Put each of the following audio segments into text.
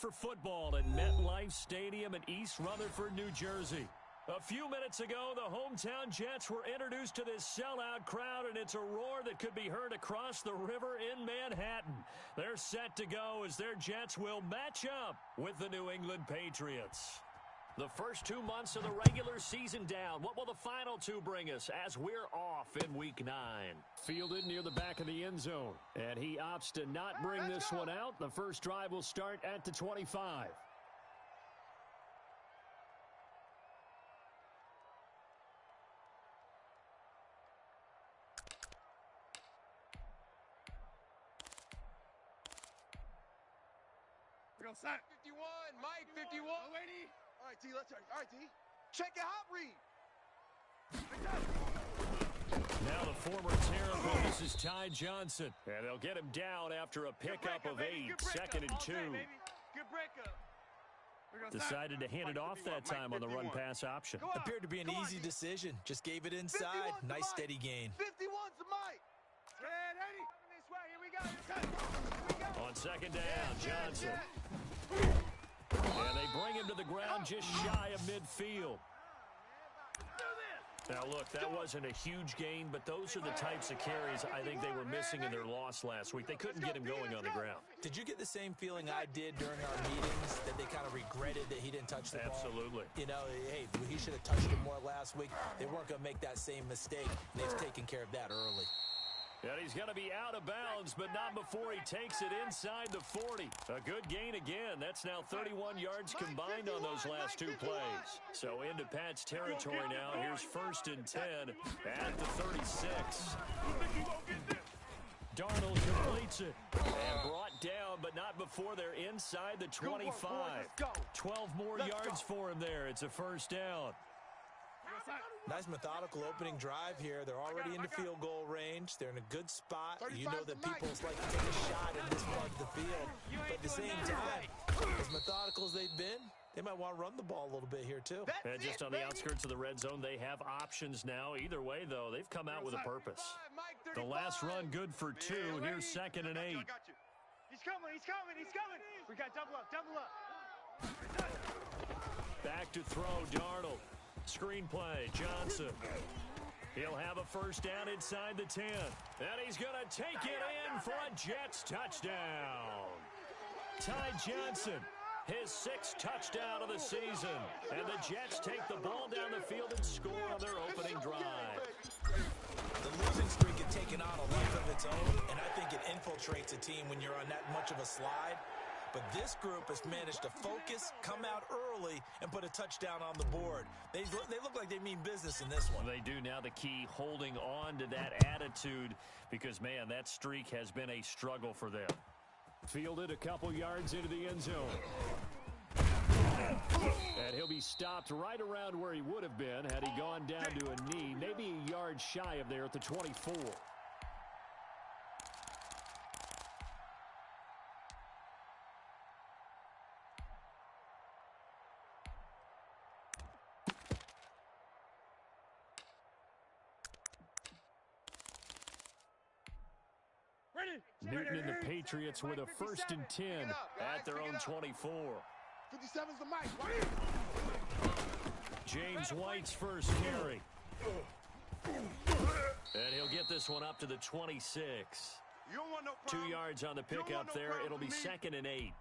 for football at MetLife Stadium in East Rutherford, New Jersey. A few minutes ago, the hometown Jets were introduced to this sellout crowd, and it's a roar that could be heard across the river in Manhattan. They're set to go as their Jets will match up with the New England Patriots. The first 2 months of the regular season down. What will the final two bring us as we're off in Week 9? Fielded near the back of the end zone, and he opts to not bring this one out. The first drive will start at the 25. We're going to start. 51, Mike, 51. Oh, wait, All right, D, let's start. All right, D. Check your hot read. Now the former Terrapin, this is Ty Johnson. And they'll get him down after a pickup of 8, second and 2. Good breakup. Decided to hand it off that time on the run-pass option. Appeared to be an easy decision. Just gave it inside. Nice steady gain. 51's the Mike. Get ready. This way. Here we go. Here we go. On second down, Johnson. And they bring him to the ground just shy of midfield. Now, look, that wasn't a huge gain, but those are the types of carries I think they were missing in their loss last week. They couldn't get him going on the ground. Did you get the same feeling I did during our meetings, that they kind of regretted that he didn't touch the ball? Absolutely. You know, hey, he should have touched it more last week. They weren't going to make that same mistake. They've taken care of that early. And he's going to be out of bounds, but not before he takes it inside the 40. A good gain again. That's now 31 yards combined on those last two plays. So into Pat's territory now. Here's 1st and 10 at the 36. Darnold completes it. And brought down, but not before they're inside the 25. 12 more yards for him there. It's a first down. Nice methodical opening drive here. They're already into field goal range. They're in a good spot. You know that people like to take a shot in this part of the field. But at the same time, as methodical as they've been, they might want to run the ball a little bit here too. And just on the outskirts of the red zone, they have options now. Either way, though, they've come out with a purpose. The last run good for 2. Here's 2nd and 8. He's coming. He's coming. He's coming. We got double up. Double up. Back to throw, Darnold. Screen play, Johnson. He'll have a first down inside the 10. And he's going to take it in for a Jets touchdown. Ty Johnson, his 6th touchdown of the season. And the Jets take the ball down the field and score on their opening drive. The losing streak had taken on a life of its own, and I think it infiltrates a team when you're on that much of a slide. But this group has managed to focus, come out early, and put a touchdown on the board. They look like they mean business in this one. They do. Now the key, holding on to that attitude, because, man, that streak has been a struggle for them. Fielded a couple yards into the end zone. And he'll be stopped right around where he would have been had he gone down to a knee, maybe a yard shy of there at the 24. Newton and the Patriots with a 1st and 10 at their own 24. 57's the Mike. James White's first carry. And he'll get this one up to the 26. 2 yards on the pickup there. It'll be 2nd and 8.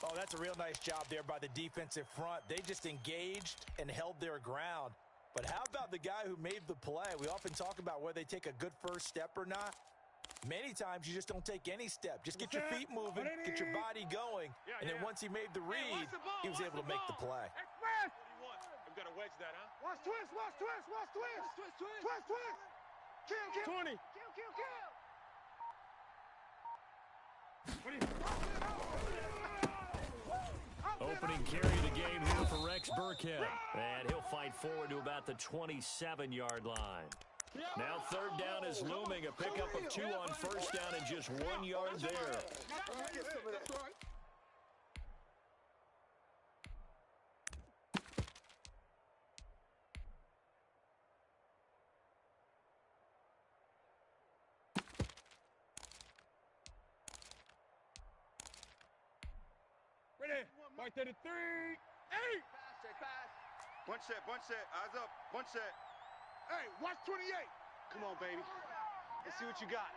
Oh, that's a real nice job there by the defensive front. They just engaged and held their ground. But how about the guy who made the play? We often talk about whether they take a good first step or not. Many times you just don't take any step. Just get your feet moving, get your body going, and then once he made the read, he was able to make the play. I've got to wedge that, huh? Watch twist, watch twist, watch twist. Twist, twist. Kill. 20. Kill. Opening carry of the game here for Rex Burkhead. And he'll fight forward to about the 27-yard line. Now 3rd down is looming. A pickup of 2 on 1st down and just 1 yard there. Ready? Right to the 3. 8. Pass, check pass. Bunch set. Eyes up. Bunch set. Hey, watch 28. Come on, baby. Let's see what you got.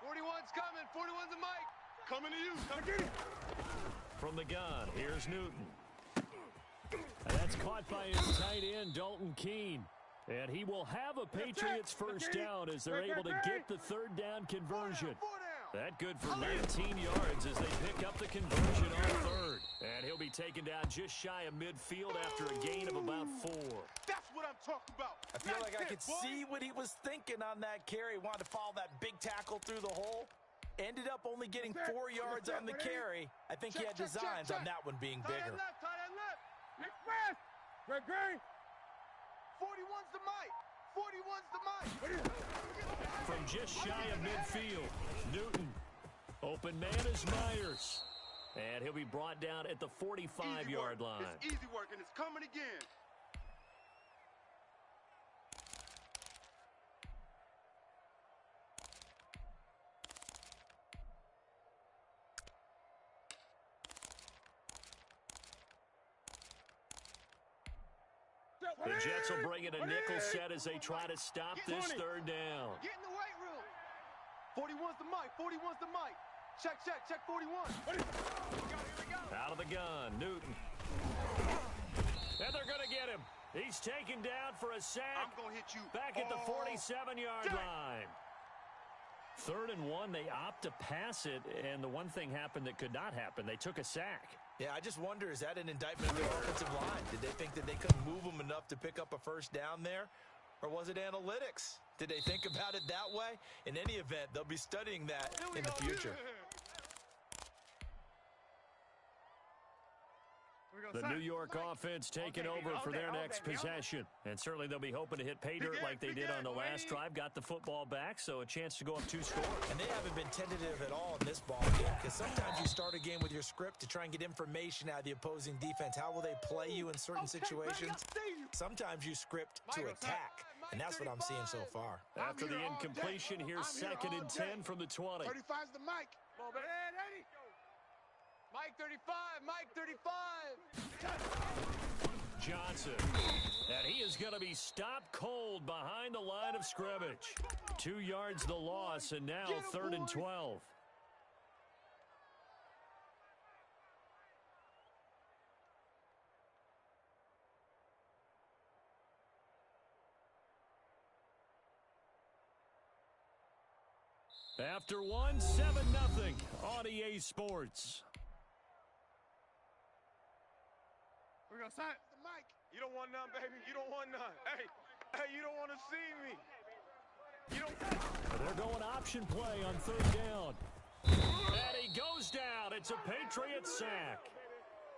41's coming. 41's the mic. Coming to you. Come get it. From the gun, here's Newton. And that's caught by his tight end, Dalton Keene. And he will have a Patriots first down as they're able to get the third down conversion. That good for 19 yards as they pick up the conversion on third. And he'll be taken down just shy of midfield after a gain of about 4. That's what I'm talking about. I feel like I could see what he was thinking on that carry. Wanted to follow that big tackle through the hole. Ended up only getting 4 yards on the carry. I think he had designs on that one being bigger. Tight end left. Next pass. Great. 41's the mic. 41's the mic. From just shy of midfield, Newton. Open man is Myers. And he'll be brought down at the 45-yard line. It's easy work, and it's coming again. The Jets will bring in a nickel set as they try to stop this third down. Get in the weight room. 41's the mic. 41's the mic. Check 41. Here we go. Out of the gun, Newton. And they're going to get him. He's taken down for a sack. I'm going to hit you. Back at the 47-yard line. 3rd and 1, they opt to pass it, and the one thing happened that could not happen. They took a sack. Yeah, I just wonder, is that an indictment of their offensive line? Did they think that they couldn't move them enough to pick up a first down there? Or was it analytics? Did they think about it that way? In any event, they'll be studying that in the future. The New York offense taking over for their next possession. And certainly they'll be hoping to hit pay dirt like they did on the last drive. Got the football back, so a chance to go up 2 scores. And they haven't been tentative at all in this ball game, because sometimes you start a game with your script to try and get information out of the opposing defense. How will they play you in certain situations? Sometimes you script to attack, and that's what I'm seeing so far. After the incompletion, here's 2nd and 10 from the 20. 35's the mic. Come on, baby. Mike 35, Mike 35. Johnson. And he is going to be stopped cold behind the line of scrimmage. 2 yards the loss, and now 3rd and 12. After 1, 7-0 on EA Sports. We're going to sign the mic. You don't want none, baby. You don't want none. Hey, you don't want to see me. You don't. They're going option play on 3rd down. And he goes down. It's a Patriot sack.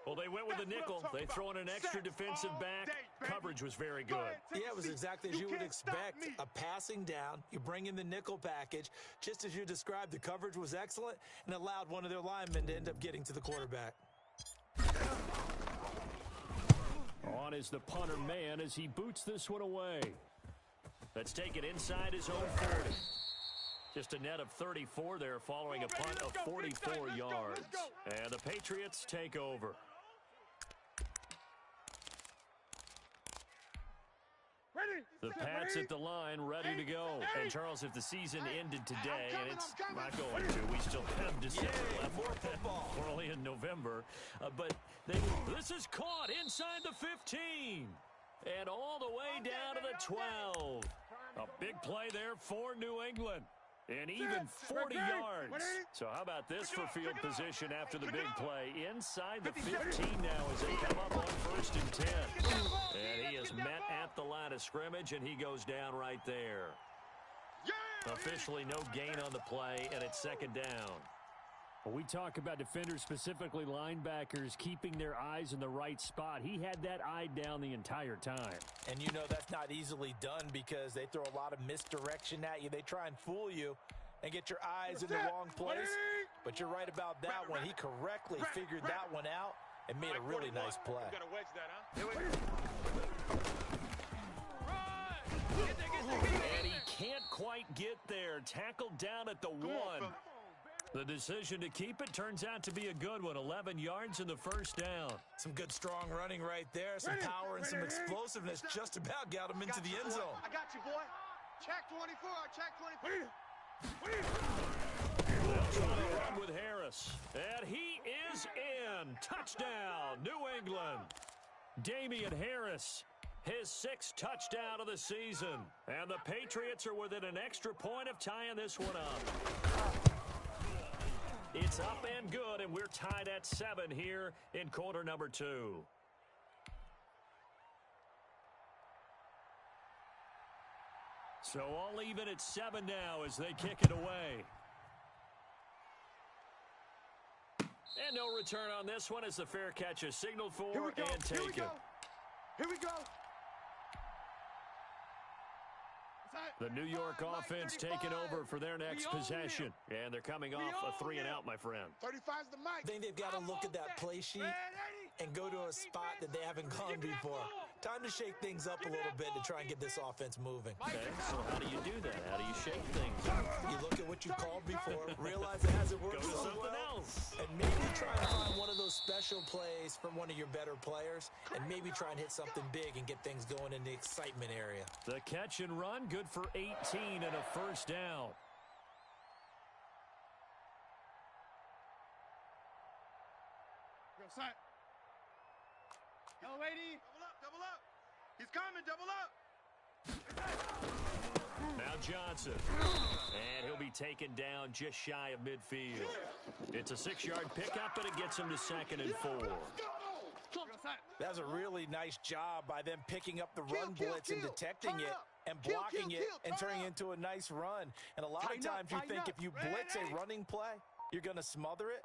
Well, they went with the nickel. They throw in an extra defensive back. Coverage was very good. Yeah, it was exactly as you would expect. A passing down. You bring in the nickel package. Just as you described, the coverage was excellent and allowed one of their linemen to end up getting to the quarterback. On is the punter man as he boots this one away. Let's take it inside his own 30. Just a net of 34 there following a punt of 44 yards. And the Patriots take over. The Pats at the line, ready to go. And, Charles, if the season ended today, and it's not going to, we still have December left. More football. We're only in November. But this is caught inside the 15. And all the way down to the 12. A big play there for New England. And even 40 yards. So how about this for field position after the big play? Inside the 15 now as they come up on 1st and 10. And he is met at the line of scrimmage, and he goes down right there. Officially no gain on the play, and it's 2nd down. Well, we talk about defenders, specifically linebackers, keeping their eyes in the right spot. He had that eye down the entire time. And you know that's not easily done because they throw a lot of misdirection at you. They try and fool you and get your eyes in the wrong place. But you're right about that one. He correctly figured that one out and made a really nice play. You got to wedge that, And he can't quite get there. Tackled down at the 1. The decision to keep it turns out to be a good one. 11 yards in the first down. Some good, strong running right there. Some power and some explosiveness just about got him into the end zone. I got you, boy. Check 24. Check 24. They'll try to run with Harris. And he is in. Touchdown, New England. Damian Harris, his 6th touchdown of the season. And the Patriots are within an extra point of tying this one up. It's up and good, and we're tied at 7 here in quarter number 2. So all even at 7 now as they kick it away. And no return on this one as the fair catch is signaled for and taken. Here we go. The New York offense taking over for their next possession. And they're coming off a 3-and-out, my friend. 35's the mic. I think they've got to look at that play sheet and go to a spot that they haven't gone before. Time to shake things up a little bit to try and get this offense moving. Okay, so how do you do that? How do you shake things? You look at what you called before, realize it hasn't worked Go to so something well, else. and maybe try and find one of those special plays from one of your better players, and maybe try and hit something big and get things going in the excitement area. The catch and run, good for 18 and a first down. Go, set. Go, lady. Double up. He's coming, double up. Now Johnson. And he'll be taken down just shy of midfield. It's a 6-yard pickup, and it gets him to 2nd and 4. That was a really nice job by them picking up the run blitz and detecting it and blocking it and turning it into a nice run. And a lot of times you think if you blitz a running play, you're going to smother it.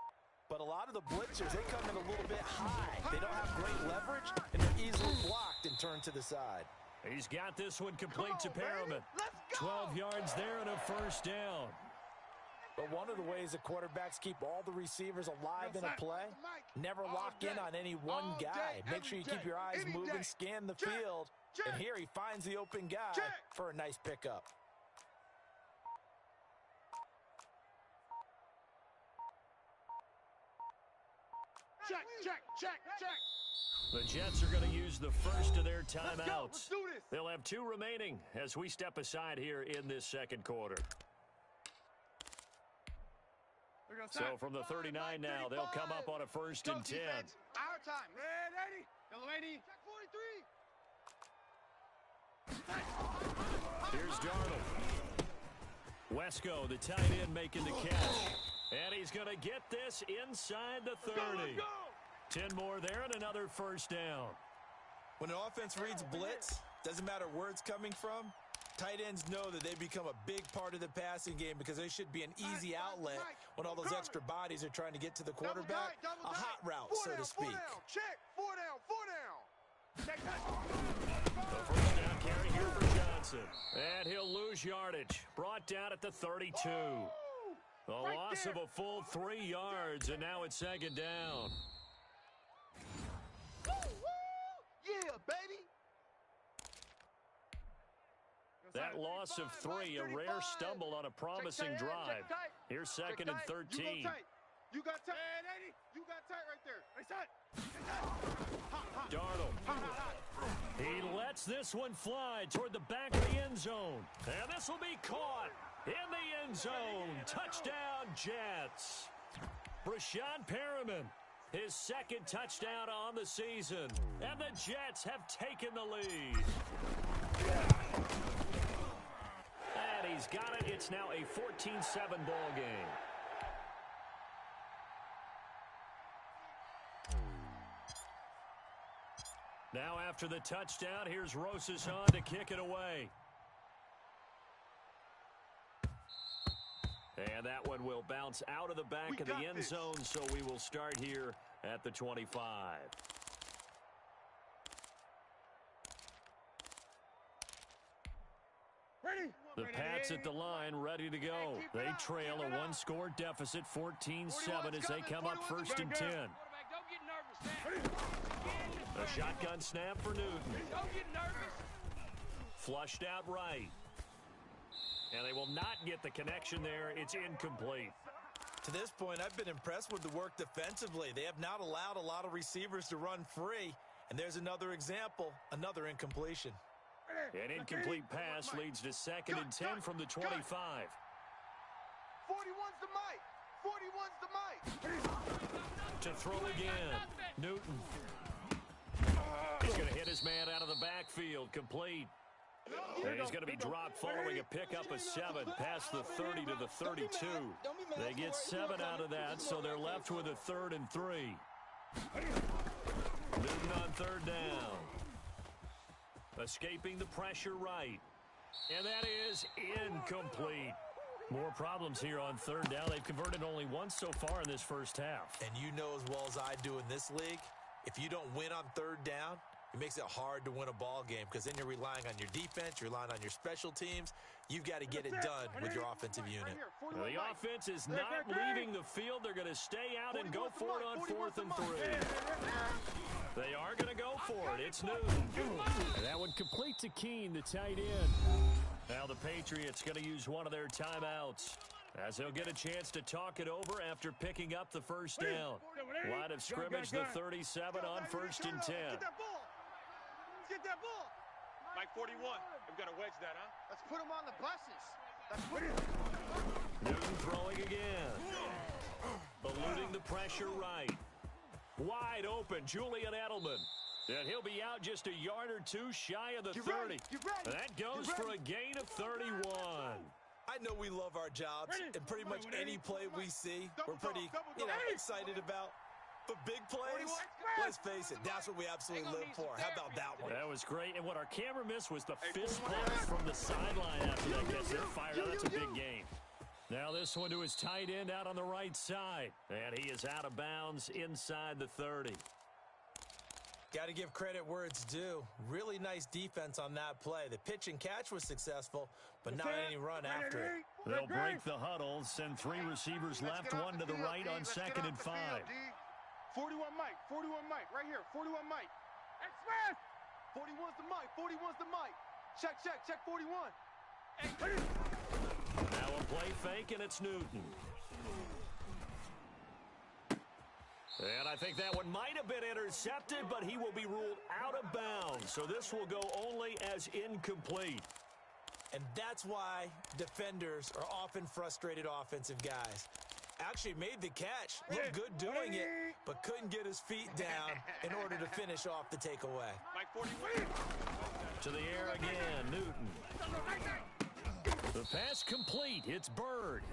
But a lot of the blitzers, they come in a little bit high. They don't have great leverage, and they're easily blocked and turned to the side. He's got this one complete to Perriman. 12 yards there and a first down. But one of the ways the quarterbacks keep all the receivers alive in a play, never lock in on any one guy. Make sure you keep your eyes moving, scan the field, and here he finds the open guy for a nice pickup. Check. The Jets are going to use the first of their timeouts. Let's do this. They'll have 2 remaining as we step aside here in this second quarter. So from the 39 now, they'll come up on a 1st and 10. Our time. Ready. Go, lady. Check 43. Here's Darnold. Wesco, the tight end, making the catch. And he's going to get this inside the 30. 10 more there and another first down. When an offense reads blitz, doesn't matter where it's coming from, tight ends know that they become a big part of the passing game because they should be an easy outlet when all those extra bodies are trying to get to the quarterback. A hot route, so to speak. Check. 4 down. Check that. The first down carry here for Johnson. And he'll lose yardage. Brought down at the 32. A loss of a full 3 yards, and now it's 2nd down. Yeah, baby. That loss of 3, a rare stumble on a promising drive. Here's 2nd and 13. You got tight. You got tight right there. Darnold. He lets this one fly toward the back of the end zone. And this will be caught in the end zone. Touchdown, Jets. Brashad Perriman, his 2nd touchdown on the season. And the Jets have taken the lead. And he's got it. It's now a 14-7 ball game. Now after the touchdown, here's Rosas on to kick it away. And that one will bounce out of the back of the end zone, so we will start here at the 25. Ready. The Pats at the line, ready to go. They trail a 1-score deficit, 14-7, as they come up 1st and 10. A shotgun snap for Newton. Flushed out right. And they will not get the connection there. It's incomplete. To this point, I've been impressed with the work defensively. They have not allowed a lot of receivers to run free. And there's another example, another incompletion. An incomplete pass leads to 2nd and 10 from the 25. 41's the mic. 41's the mic. To throw again, Newton. He's going to hit his man out of the backfield, complete. And he's going to be dropped following a pickup of 7 past the 30 to the 32. They get 7 out of that, so they're left with a 3rd and 3. Newton on 3rd down. Escaping the pressure right. And that is incomplete. More problems here on 3rd down. They've converted only once so far in this first half. And you know as well as I do in this league, if you don't win on 3rd down, it makes it hard to win a ball game because then you're relying on your defense, you're relying on your special teams. You've got to get it done with your offensive unit. Well, the offense is not leaving the field. They're going to stay out and go for it on 4th and 3. They are going to go for it. It's Newton. And that one complete to Keene, the tight end. Now the Patriots going to use one of their timeouts as they'll get a chance to talk it over after picking up the first down. Line of scrimmage, the 37 on 1st and 10. Get that ball. Mike 41. We've got to wedge that, huh? Let's put him on the buses. Let's put him. Newton throwing again. Eluding the pressure right. Wide open, Julian Edelman. And he'll be out just a yard or 2 shy of the 30. And that goes for a gain of 31. I know we love our jobs, and pretty much any play we see, we're pretty, excited about. But big plays, let's face it, that's what we absolutely live for. How about that one? That was great. And what our camera missed was the fist pumps from the sideline after that catch. They're fired out. That's a big gain. Now this one to his tight end out on the right side. And he is out of bounds inside the 30. Got to give credit where it's due. Really nice defense on that play. The pitch and catch was successful, but not any run after it. They'll break the huddle, send 3 receivers left, 1 to the right on 2nd and 5. 41 Mike, 41 Mike, right here, 41 Mike. Express! 41's the Mike, 41's the Mike. Check 41. Now a play fake, and it's Newton. And I think that one might have been intercepted, but he will be ruled out of bounds. So this will go only as incomplete. And that's why defenders are often frustrated offensive guys. Actually made the catch, looked good doing it, but couldn't get his feet down in order to finish off the takeaway. Mike 41. To the air again, Newton. The pass complete. It's Bird.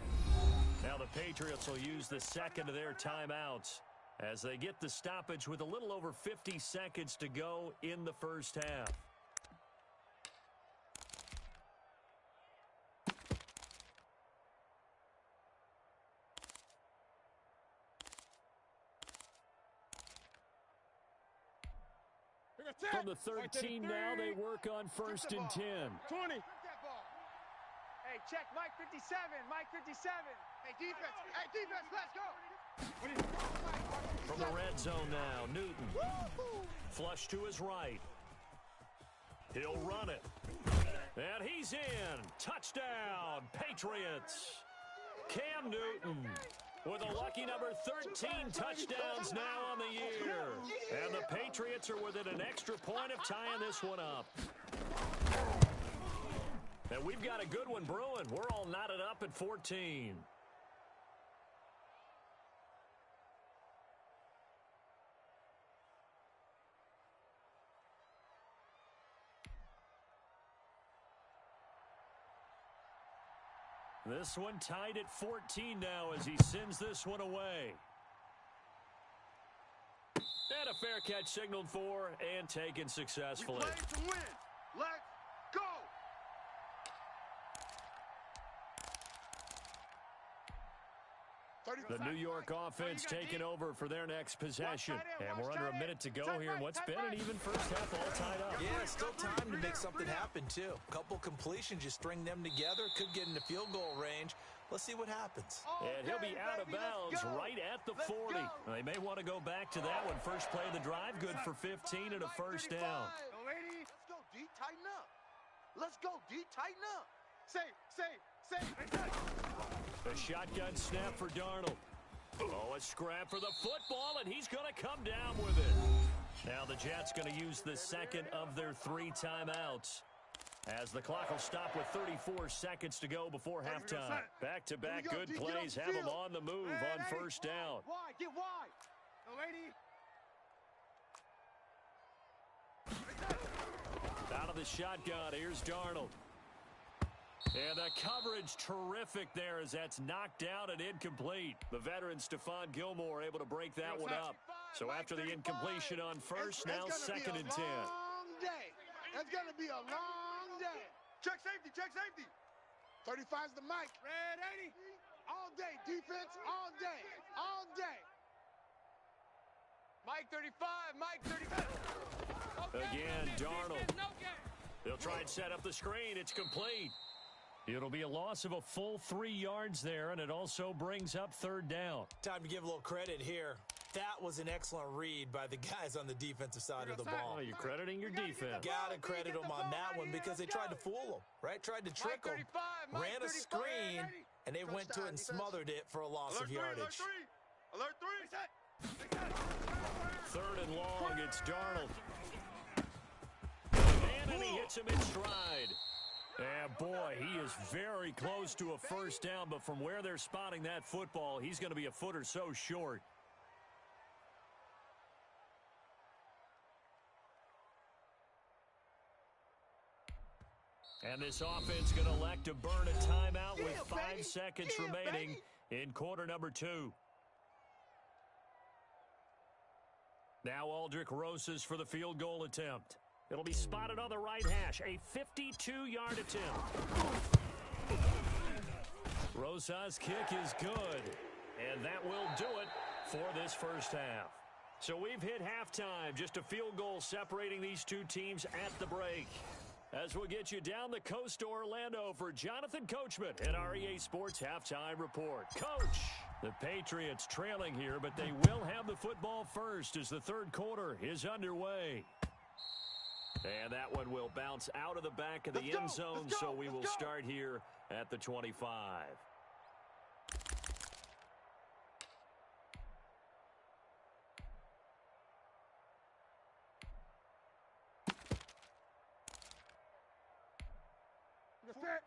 Now the Patriots will use the 2nd of their timeouts as they get the stoppage with a little over 50 seconds to go in the first half. From the 13 now, they work on 1st and 10. 20. Hey, check Mike 57. Mike 57. Hey, defense, let's go. From the red zone now, Newton. Flush to his right. He'll run it. And he's in. Touchdown, Patriots. Cam Newton with a lucky number 13 touchdowns now on the year. And the Patriots are within an extra point of tying this one up. And we've got a good one brewing. We're all knotted up at 14. This one tied at 14 now as he sends this one away. And a fair catch signaled for and taken successfully. We play to win. Let's go. The New York offense taking over for their next possession. And we're under a minute to go here in what's been an even first half all tied up. Yeah, still time to make something happen, too. Couple completions, you string them together, could get into field goal range. Let's see what happens. And he'll be out of bounds right at the 40. They may want to go back to that one. First play of the drive, good for 15 and a first down. Let's go, D, tighten up. Let's go, D, tighten up. Say. A shotgun snap for Darnold. Oh, a scrap for the football, and he's going to come down with it. Now the Jets going to use the second of their 3 timeouts, as the clock will stop with 34 seconds to go before halftime. Back-to-back good plays have them on the move on first down. Wide, get wide. No, lady. Out of the shotgun, here's Darnold. And the coverage terrific there as that's knocked down and incomplete. The veteran Stephon Gilmore able to break that one up. So after the incompletion on first, now 2nd and 10. Long day. That's going to be a long day. Check safety, check safety. 35's the mic. Red 80. All day. Defense all day. All day. Mike 35, Mike 35. Again, Darnold. They'll try and set up the screen. It's complete. It'll be a loss of a full 3 yards there, and it also brings up 3rd down. Time to give a little credit here. That was an excellent read by the guys on the defensive side of the ball. Oh, you're crediting your defense. Got to credit them on that one because they tried to fool them, right? Tried to trick them. Ran a screen, and they went to it and smothered it for a loss of yardage. Alert 3. 3rd and long, it's Darnold. And he hits him in stride. And boy, he is very close to a first down, but from where they're spotting that football, he's going to be a foot or so short. And this offense going to elect to burn a timeout with 5 seconds remaining in quarter number 2. Now Aldrick Rosas for the field goal attempt. It'll be spotted on the right hash. A 52-yard attempt. Rosas' kick is good. And that will do it for this first half. So we've hit halftime. Just a field goal separating these two teams at the break. As we'll get you down the coast to Orlando for Jonathan Coachman at our EA Sports Halftime Report. Coach, the Patriots trailing here, but they will have the football first as the 3rd quarter is underway. And that one will bounce out of the back of the end zone, so we will start here at the 25.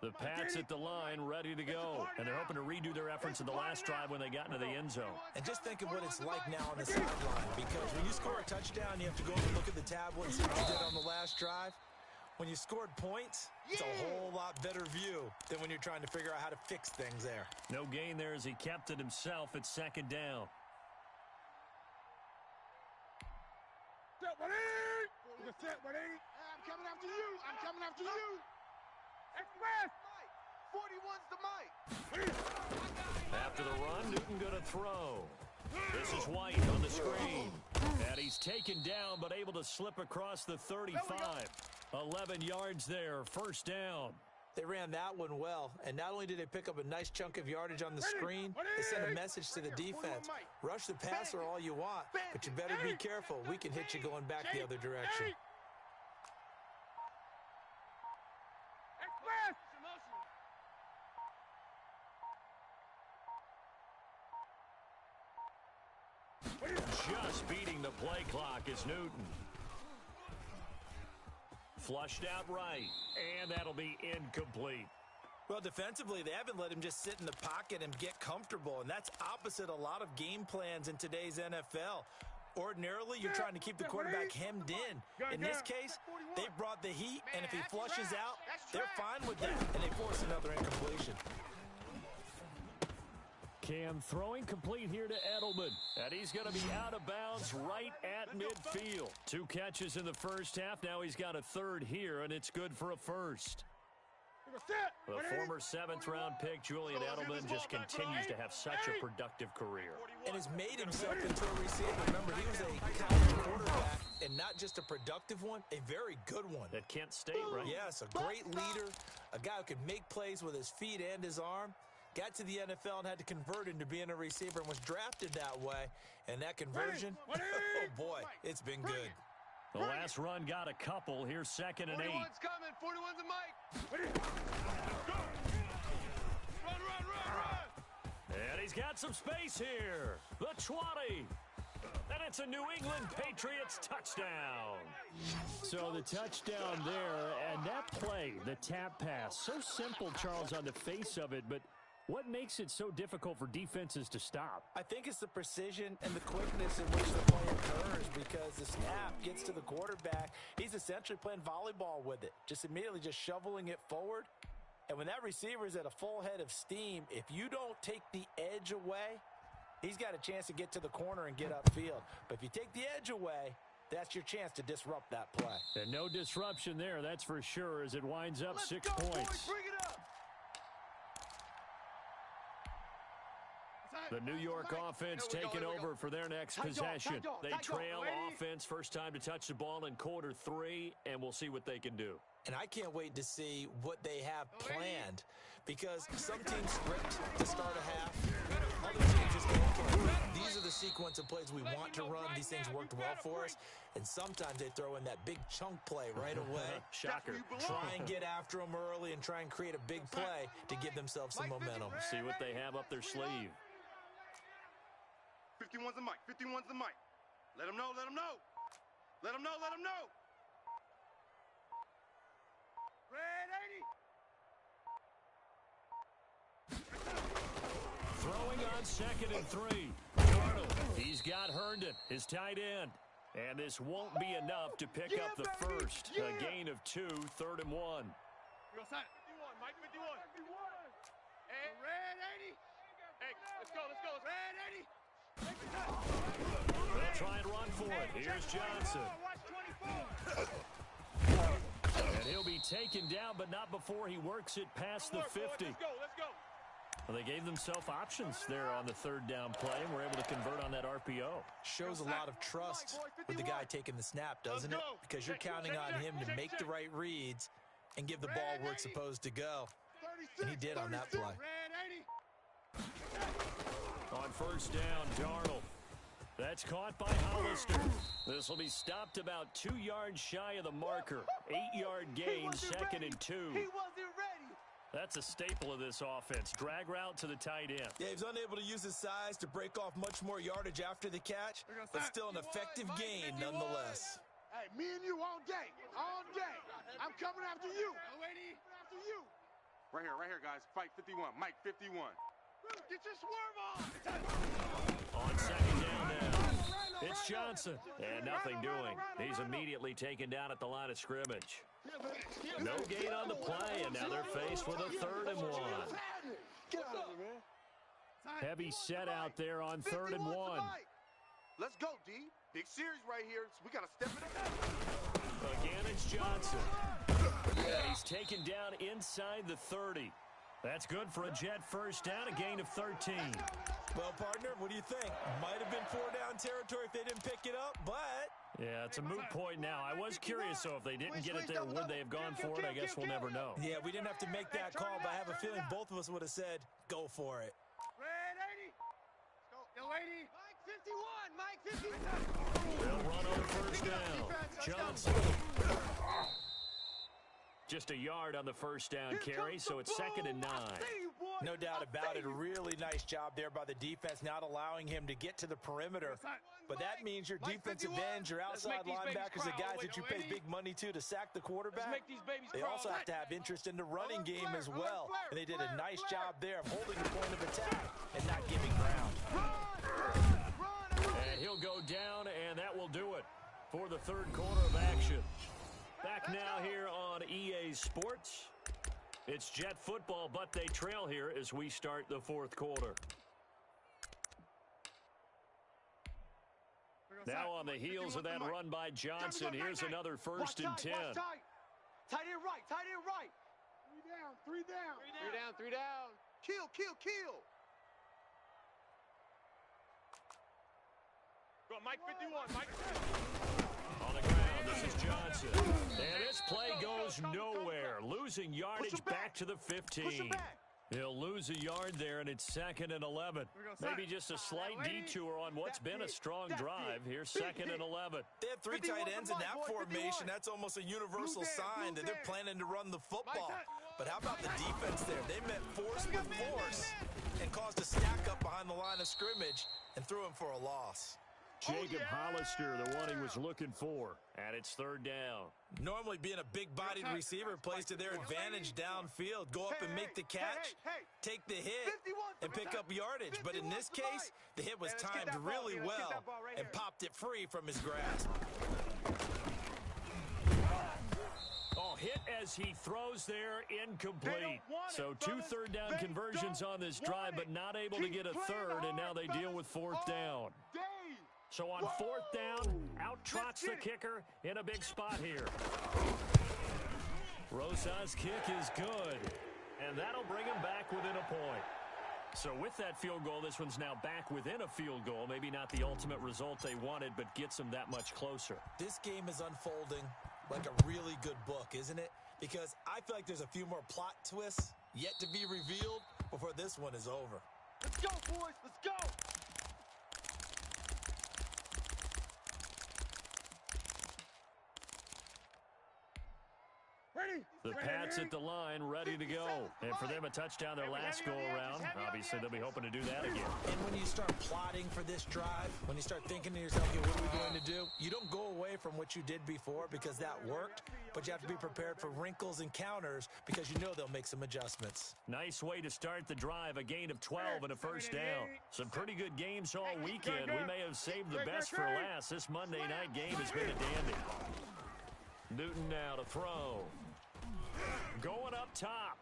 The Pats at the line, ready to go. And they're hoping to redo their efforts in the last drive when they got into the end zone. And just think of what it's like now on the sideline, because when you score a touchdown, you have to go and look at the tablet and see what you did on the last drive. When you scored points, it's a whole lot better view than when you're trying to figure out how to fix things there. No gain there as he kept it himself at 2nd down. Set, buddy! Set, buddy! I'm coming after you! I'm coming after you! Express! 41's the mic! After the run, Newton going to throw. This is White on the screen. And he's taken down, but able to slip across the 35. 11 yards there, first down. They ran that one well, and not only did they pick up a nice chunk of yardage on the screen, they sent a message to the defense. Rush the passer all you want, but you better be careful. We can hit you going back the other direction. Just beating the play clock is Newton. Flushed out right, and that'll be incomplete. Well, defensively, they haven't let him just sit in the pocket and get comfortable, and that's opposite a lot of game plans in today's NFL. Ordinarily, you're trying to keep the quarterback hemmed in. In this case, they brought the heat, and if he flushes out, they're fine with that, and they force another incompletion. Cam throwing complete here to Edelman. And he's going to be out of bounds right at midfield. 2 catches in the first half. Now he's got a 3rd here, and it's good for a first. The former 7th-round pick, Julian Edelman, just continues to have such a productive career. And has made himself into a receiver. Remember, he was a college quarterback, and not just a productive one, a very good one. At Kent State, right? Yes, a great leader, a guy who could make plays with his feet and his arm. Got to the NFL and had to convert into being a receiver and was drafted that way. And that conversion, oh boy, it's been good. The last run got a couple. Here's 2nd and 8. 41's coming. 41's the mic. And he's got some space here. The 20. And it's a New England Patriots touchdown. So the touchdown there, and that play, the tap pass, so simple, Charles, on the face of it, but what makes it so difficult for defenses to stop? I think it's the precision and the quickness in which the play occurs, because the snap gets to the quarterback. He's essentially playing volleyball with it, just immediately just shoveling it forward. And when that receiver is at a full head of steam, if you don't take the edge away, he's got a chance to get to the corner and get upfield. But if you take the edge away, that's your chance to disrupt that play. And no disruption there, that's for sure, as it winds up 6 points. Boys, bring it up. The New York offense taking over for their next possession. They trail offense, first time to touch the ball in quarter 3, and we'll see what they can do. And I can't wait to see what they have planned, because some teams script to start a half. Other teams just go, okay, these are the sequence of plays we want to run. These things worked well for us. And sometimes they throw in that big chunk play right away. Shocker. Try and get after them early and try and create a big play to give themselves some momentum. See what they have up their sleeve. 51's the mic. 51's the mic. Let him know. Let him know. Let him know. Let him know. Red 80. Throwing on 2nd and 3. Darnold, he's got Herndon, his tight end. And this won't be enough to pick up the first. A gain of 2, 3rd and 1. Go side. 51, Mike 51. Hey, Red 80. hey, let's go. Red 80. They'll try and run for it. Here's Johnson. Watch 24. And he'll be taken down, but not before he works it past the 50. Let's go. Well, they gave themselves options there on the 3rd down play, and were able to convert on that RPO. Shows a lot of trust with the guy taking the snap, doesn't it? Because you're counting on him to make the right reads and give the ball where it's supposed to go. And he did on that play. Red 80. On 1st down, Darnold. That's caught by Hollister. This will be stopped about 2 yards shy of the marker. 8-yard gain, 2nd and 2. He wasn't ready. That's a staple of this offense. Drag route to the tight end. Yeah, he's unable to use his size to break off much more yardage after the catch, but still an effective gain nonetheless. Hey, me and you all day. All day. I'm coming after you. After you. Right here, guys. Fight 51. Mike 51. Get your swerve on. On 2nd down now. It's Johnson. And nothing doing. He's immediately taken down at the line of scrimmage. No gain on the play, and now they're faced with a 3rd and 1. Get out of here, man. Heavy set out there on 3rd and 1. Let's go, D. Big series right here. So we got to step it up. Again, it's Johnson. And he's taken down inside the 30. That's good for a Jet 1st down, a gain of 13. Well, partner, what do you think? Might have been 4-down territory if they didn't pick it up, but... Yeah, it's a moot point now. I was curious, so if they didn't get it there, would they have gone for it? I guess we'll never know. Yeah, we didn't have to make that call, but I have a feeling both of us would have said, go for it. Red 80. Go 80. Mike 51. They'll run on 1st down. Johnson. Just a yard on the 1st down carry, so it's 2nd and 9. No doubt about it. A really nice job there by the defense, not allowing him to get to the perimeter. But that means your defensive ends, your outside linebackers, the guys that you pay big money to sack the quarterback, they also have to have interest in the running game as well. And they did a nice job there of holding the point of attack and not giving ground. And he'll go down, and that will do it for the 3rd quarter of action. Back now here on EA Sports. It's Jet football, but they trail here as we start the 4th quarter. Now on the heels of that run by Johnson, here's another 1st and 10. Tight end right. 3 down. 3 down. Kill. Go, Mike 51. Mike. On the ground, this is Johnson. And this play goes nowhere. Losing yardage back to the 15. He'll lose a yard there, and it's 2nd and 11. Maybe just a slight detour on what's been a strong drive. Here's 2nd and 11. They have 3 tight ends in that formation. That's almost a universal sign that they're planning to run the football. But how about the defense there? They met force with force and caused a stack up behind the line of scrimmage and threw him for a loss. Jacob Hollister, the one he was looking for, and it's third down. Normally being a big-bodied receiver plays to their advantage downfield. Go up and make the catch, take the hit, and pick up yardage. But in this case, the hit was timed really well and popped it free from his grasp. Oh, hit as he throws there, incomplete. So 2 third-down conversions on this drive, but not able to get a third, and now they deal with fourth down. So on fourth down, out trots the kicker in a big spot here. Rosa's kick is good, and that'll bring him back within a point. So with that field goal, this one's now back within a field goal. Maybe not the ultimate result they wanted, but gets them that much closer. This game is unfolding like a really good book, isn't it? Because I feel like there's a few more plot twists yet to be revealed before this one is over. Let's go, boys. Let's go. The Pats at the line, ready to go. And for them, a touchdown their last go-around. Obviously, they'll be hoping to do that again. And when you start plotting for this drive, when you start thinking to yourself, okay, what are we going to do? You don't go away from what you did before because that worked, but you have to be prepared for wrinkles and counters because you know they'll make some adjustments. Nice way to start the drive, a gain of 12 and a first down. Some pretty good games all weekend. We may have saved the best for last. This Monday night game has been a dandy. Newton now to throw. Going up top.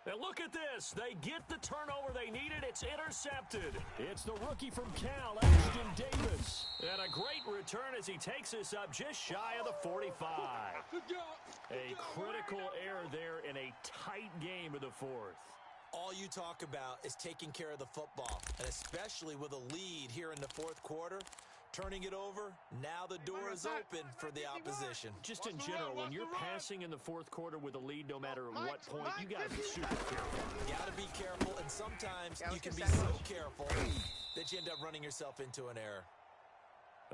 And look at this. They get the turnover they needed. It's intercepted. It's the rookie from Cal, Ashton Davis. And a great return as he takes this up just shy of the 45. A critical error there in a tight game of the fourth. All you talk about is taking care of the football, and especially with a lead here in the fourth quarter. Turning it over, now the door is open for the opposition. Just in general, when you're passing in the fourth quarter with a lead, no matter what point, you got to be super careful. You got to be careful, and sometimes you can be so careful that you end up running yourself into an error.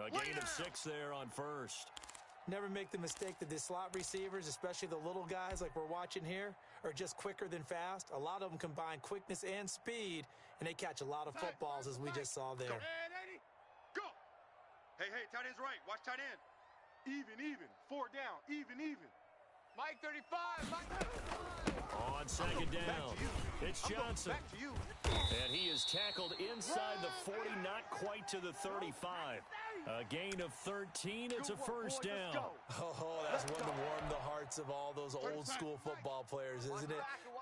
A gain of 6 there on first. Never make the mistake that the slot receivers, especially the little guys like we're watching here, are just quicker than fast. A lot of them combine quickness and speed, and they catch a lot of footballs, as we just saw there. Hey, tight end's right. Watch tight end. Even. 4 down. Even. Mike 35. Mike 35. On second down, it's Johnson. Back to you. And he is tackled inside the 40, not quite to the 35. A gain of 13. It's a first down. Oh, that's one to warm the hearts of all those old school football players, isn't it?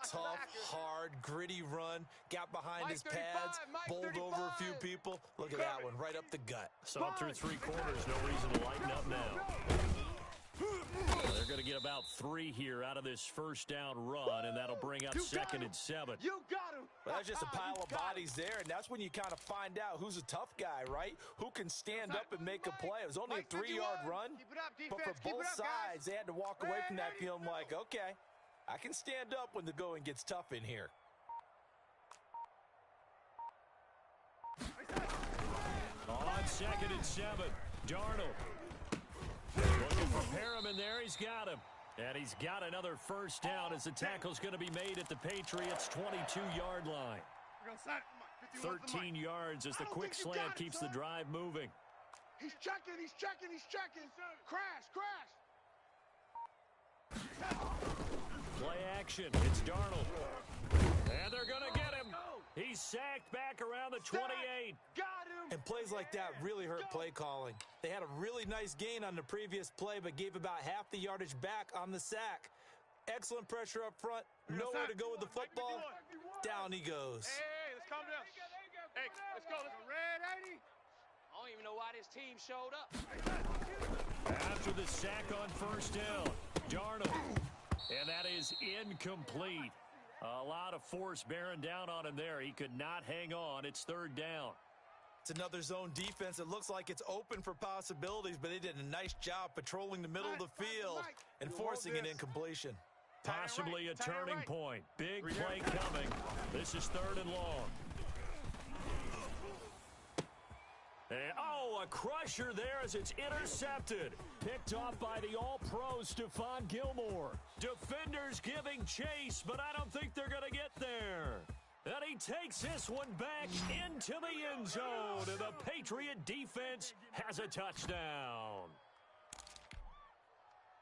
Tough, hard, gritty run. Got behind his pads, bowled over a few people. Look at that one, right up the gut. Saw through 3 quarters. No reason to lighten up now. They're going to get about 3 here out of this first down run, and that'll bring up 2nd and 7. You got him. Well, that's just a pile of bodies there, and that's when you kind of find out who's a tough guy, right? Who can stand up and make a play. It was only a 3-yard run, but for both sides, they had to walk away from that feeling like, okay, I can stand up when the going gets tough in here. On 2nd and 7, Darnold. Looking for Perriman there. He's got him. And he's got another first down as the tackle's going to be made at the Patriots' 22-yard line. 13 yards as the quick slant keeps the drive moving. He's checking. Crash. Play action. It's Darnold. And they're going to get him. He's sacked back around the 28. Got him. And plays like that really hurt play calling. They had a really nice gain on the previous play, but gave about half the yardage back on the sack. Excellent pressure up front. Nowhere to go with the football. Down he goes. Hey, let's calm down. Hey, let's go. Red 80. I don't even know why this team showed up. After the sack on first down, Darnold. And that is incomplete. A lot of force bearing down on him there. He could not hang on. It's 3rd down. It's another zone defense. It looks like it's open for possibilities, but they did a nice job patrolling the middle of the field and forcing an incompletion. Possibly a turning point. Big play coming. This is 3rd and long. And, Oh, a crusher there as it's intercepted. Picked off by the all-pro Stephon Gilmore. Defenders giving chase, but I don't think they're going to get there. And he takes this one back into the end zone, and the Patriot defense has a touchdown.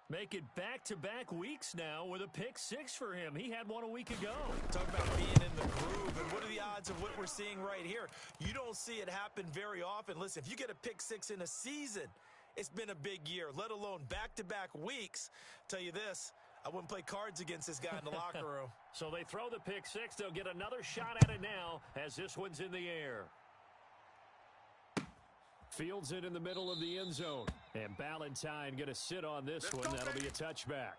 Make it back-to-back weeks now with a pick six for him. He had one a week ago. Talk about being in the groove, and what are the odds of what we're seeing right here? You don't see it happen very often. Listen, if you get a pick six in a season, it's been a big year, let alone back-to-back weeks. Tell you this, I wouldn't play cards against this guy in the locker room. So they throw the pick six. They'll get another shot at it now as this one's in the air. Fields it in the middle of the end zone. And Ballantyne going to sit on this one. That'll be a touchback.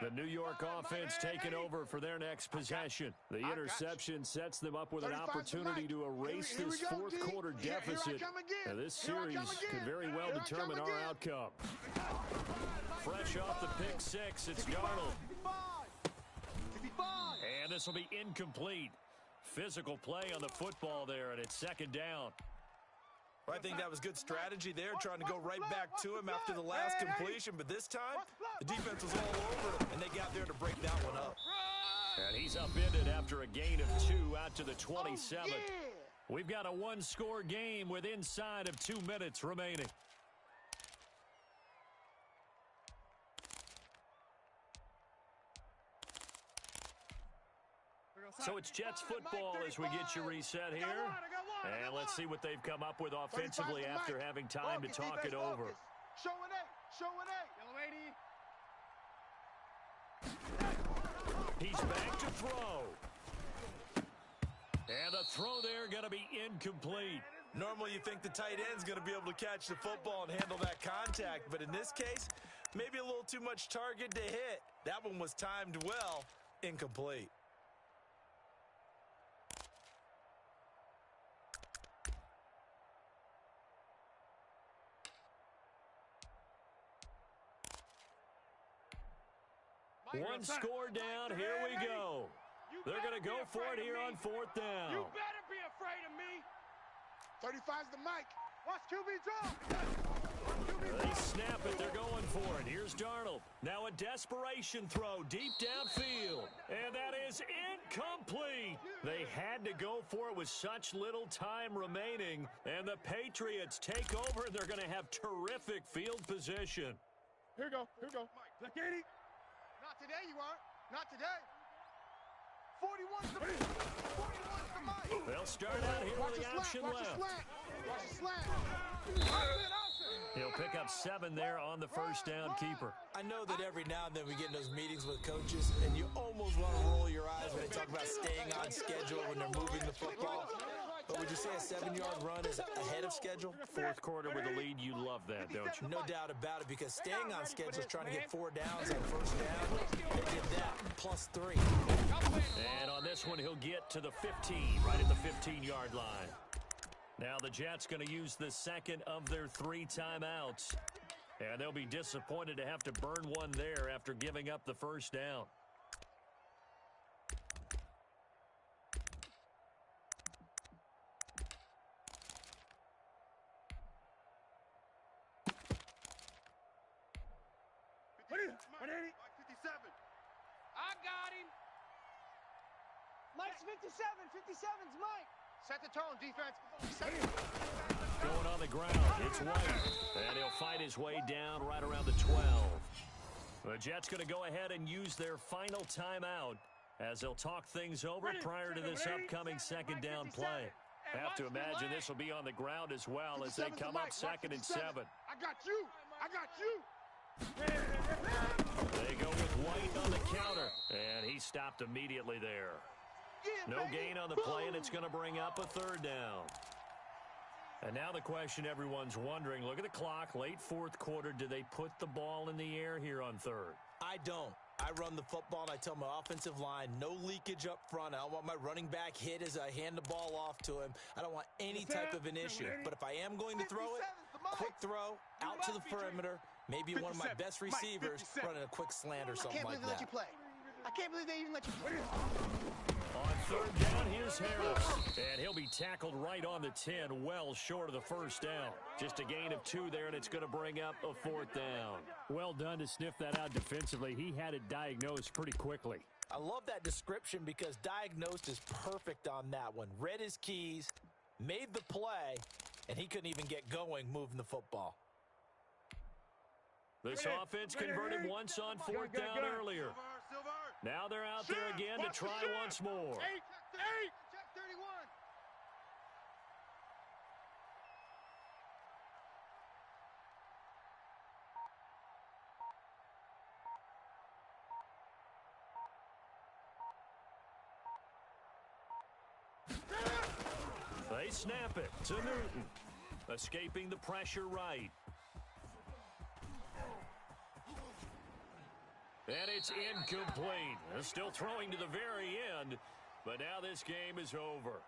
The New York offense taking over for their next possession. The interception sets them up with an opportunity to erase this fourth quarter deficit. Now, this series could very well determine our outcome. Fresh off the pick six, it's Darnold. And this will be incomplete. Physical play on the football there, and it's second down. I think that was good strategy there, trying to go right back to him after the last completion. But this time, the defense was all over him, and they got there to break that one up. And he's upended after a gain of 2 out to the 27. We've got a one-score game with inside of 2 minutes remaining. So it's Jets football as we get you reset here. And let's see what they've come up with offensively after having time to talk it over. Show an eight. He's back to throw. And the throw there going to be incomplete. Normally you think the tight end's going to be able to catch the football and handle that contact. But in this case, maybe a little too much target to hit. That one was timed well. Incomplete. One score down. Here we go. They're going to go for it here on fourth down. You better be afraid of me. 35's the mic. Watch QB draw. They snap it. They're going for it. Here's Darnold. Now a desperation throw deep downfield. And that is incomplete. They had to go for it with such little time remaining. And the Patriots take over, and they're going to have terrific field position. Here we go. Black 80. Not today, you aren't. Not today. 41's the mic. They'll start out here with the option left. Watch the slant. He'll pick up 7 there on the first down keeper. I know that every now and then we get in those meetings with coaches, and you almost want to roll your eyes when they talk about staying on schedule when they're moving the football. But would you say a 7-yard run is ahead of schedule? Fourth quarter with a lead, you love that, don't you? No doubt about it, because staying on schedule is trying to get 4 downs on first down. They did that, plus 3. And on this one, he'll get to the 15, right at the 15-yard line. Now the Jets going to use the second of their 3 timeouts. And they'll be disappointed to have to burn one there after giving up the first down. I got him. Mike's 57. 57's Mike. Set the tone, defense. Going on the ground, it's White. And he'll fight his way down right around the 12. The Jets going to go ahead and use their final timeout as they'll talk things over prior to this upcoming second down play. Have to imagine this will be on the ground as well as they come up 2nd and 7. I got you. They go with White on the counter, and he stopped immediately there. No gain on the play, and it's going to bring up a 3rd down. And now the question everyone's wondering, look at the clock, late fourth quarter, do they put the ball in the air here on 3rd? I don't. I run the football, and I tell my offensive line, no leakage up front. I don't want my running back hit as I hand the ball off to him. I don't want any type of an issue. But if I am going to throw it, quick throw, out to the perimeter, maybe one of my best receivers running a quick slant or something like that. I can't believe they let you play. I can't believe they even let you play. On third down, here's Harris. And he'll be tackled right on the 10, well short of the first down. Just a gain of 2 there, and it's going to bring up a 4th down. Well done to sniff that out defensively. He had it diagnosed pretty quickly. I love that description because diagnosed is perfect on that one. Read his keys, made the play, and he couldn't even get going moving the football. This offense converted once on 4th down earlier. Now they're out there again to try once more. Check 31. They snap it to Newton. Escaping the pressure right. And it's incomplete. They're still throwing to the very end, but now this game is over.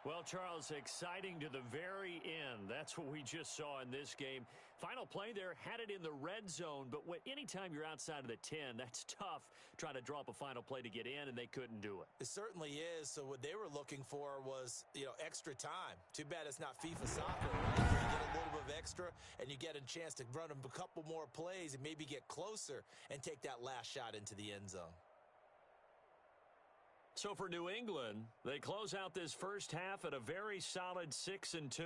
Well, Charles, exciting to the very end. That's what we just saw in this game. Final play there, had it in the red zone, but anytime you're outside of the 10, that's tough trying to draw up a final play to get in, and they couldn't do it. It certainly is. So what they were looking for was, extra time. Too bad it's not FIFA soccer, right? Where you get a little bit of extra, and you get a chance to run a couple more plays and maybe get closer and take that last shot into the end zone. So for New England, they close out this first half at a very solid 6-2.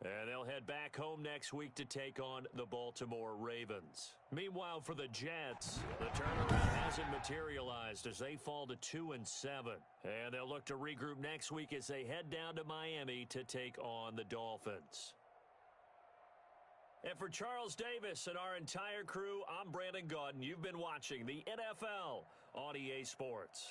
And they'll head back home next week to take on the Baltimore Ravens. Meanwhile, for the Jets, the turnaround hasn't materialized as they fall to 2-7. And they'll look to regroup next week as they head down to Miami to take on the Dolphins. And for Charles Davis and our entire crew, I'm Brandon Gaudin. You've been watching the NFL on EA Sports.